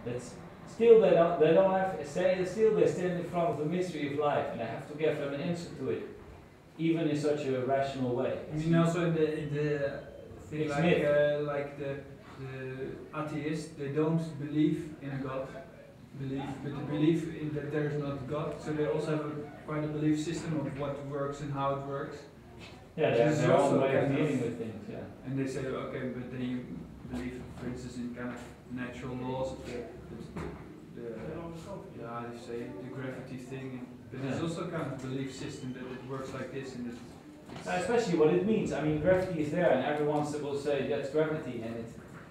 That's still they don't have still they stand in front of the mystery of life, and they have to give them an answer to it, even in such a rational way. I mean, also in the thing like the atheists, they don't believe in a God, but they believe in that there is not God. So they also have quite a belief system of what works and how it works. Yeah, they have their own way of dealing with things. Yeah. And they say, okay, but then you believe, for instance, in kind of natural laws of the how do you say it, the gravity thing. But there's also kind of belief system that it works like this, and it's especially what it means. I mean, gravity is there, and everyone will say that's gravity, and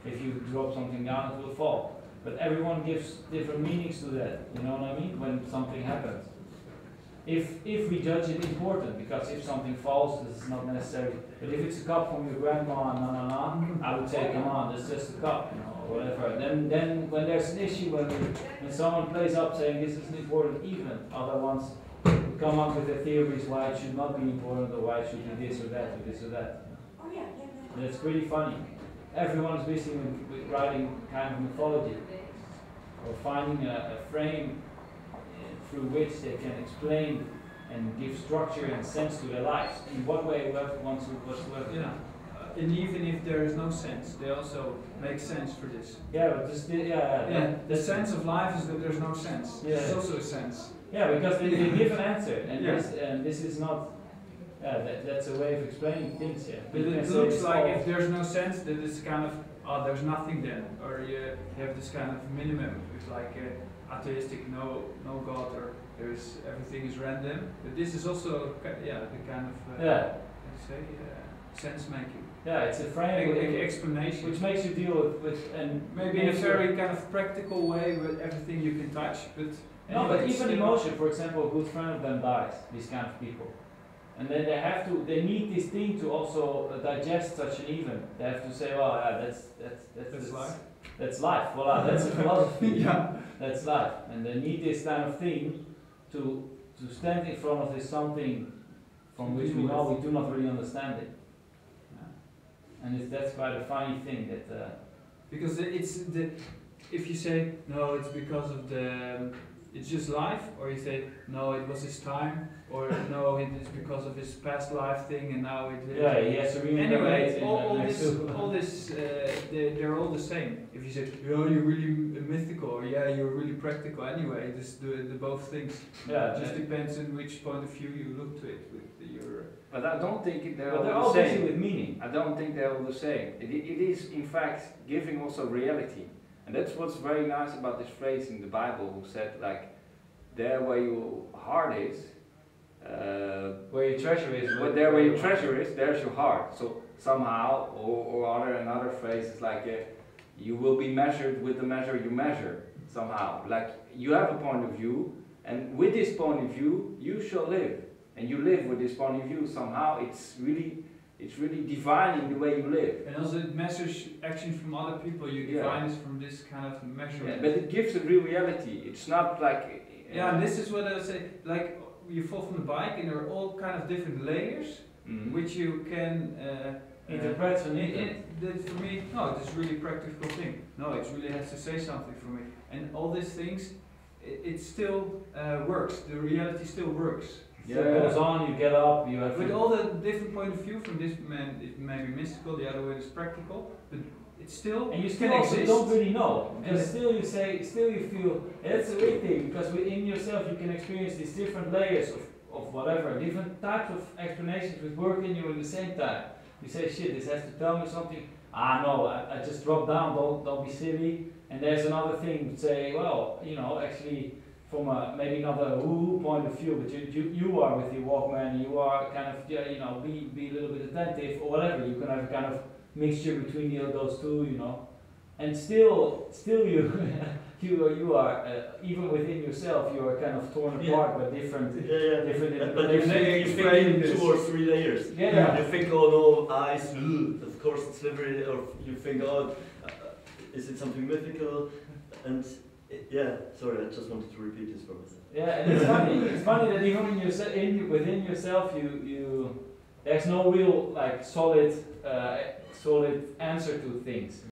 if you drop something down, it will fall. But everyone gives different meanings to that. You know what I mean? When something happens, if we judge it important, because if something falls, this is not necessary. But if it's a cup from your grandma, I would say, come on, that's just a cup, you know, or whatever. Then when there's an issue, when someone plays up saying this is an important event, other ones come up with their theories why it should not be important, or why it should be this or that or this or that. And it's pretty funny. Everyone is busy with writing kind of mythology, or finding a frame through which they can explain and give structure and sense to their lives. In what way whatsoever. Yeah. And even if there is no sense, they also make sense for this. Yeah, but just the sense of life is that there's no sense. Yeah. There's also a sense. Yeah, because they give an answer, and this is not. That's a way of explaining things. Yeah. But it looks like if there's no sense, that it's kind of there's nothing then, or you have this kind of minimum. It's like atheistic, no God, or there's everything is random. But this is also the kind of sense making. Yeah, it's a framework, explanation, which makes you deal with and maybe in a very kind of practical way with everything you can touch. But no, but even emotion. For example, a good friend of them dies. These kind of people, and then they need this thing to also digest such an event. They have to say, well, that's life. That's life. Voilà, that's a philosophy. Yeah, that's life, and they need this kind of thing to stand in front of this something from which we know we do not really understand it. And that's quite a funny thing that because if you say no, it's because of it's just life, or you say no, it was his time, or no, it is because of his past life thing, and now it. He has to remember. Anyway, all this, they're all the same. If you say, oh, you're really mythical, or you're really practical. Anyway, this the both things. Yeah, it just depends on which point of view you look to it with your. But I don't think they're all the same. With meaning. I don't think they're all the same. It is in fact giving also reality, and that's what's very nice about this phrase in the Bible, who said like, there where your heart is, where your treasure is. Where your treasure is, there's your heart. So somehow, or another phrase is like, you will be measured with the measure you measure. Somehow, like you have a point of view, and with this point of view, you shall live. And you live with this point of view. Somehow, it's really defining the way you live. And also, it measures actions from other people. You define it from this kind of measurement. Yeah, but it gives a real reality. It's not like. And this is what I say. Like you fall from the bike, and there are all kind of different layers, which you can interpret. For me, no, it's really practical thing. No, it really has to say something for me. And all these things, it still works. The reality still works. Yeah, it goes on, you get up, you have. With all the different point of view from this man, it may be mystical, the other way is practical, but it's still. And you still also don't really know, because still you feel. And that's a weird thing, because within yourself you can experience these different layers of whatever, different types of explanations which work in you at the same time. You say, shit, this has to tell me something. No, I just dropped down. Don't be silly. And there's another thing to say. Well, actually. From maybe not a woo point of view, but you are with your Walkman, you are kind of be a little bit attentive or whatever. You can have a kind of mixture between those two, and still you are even within yourself you are kind of torn apart by different different. But you think in 2 or 3 layers. Yeah. You think, oh no, eyes, of course it's slippery, or you think, oh, is it something mythical, and. Yeah, sorry, I just wanted to repeat this for myself. Yeah, and it's funny. It's funny that even within yourself, there's no real solid answer to things.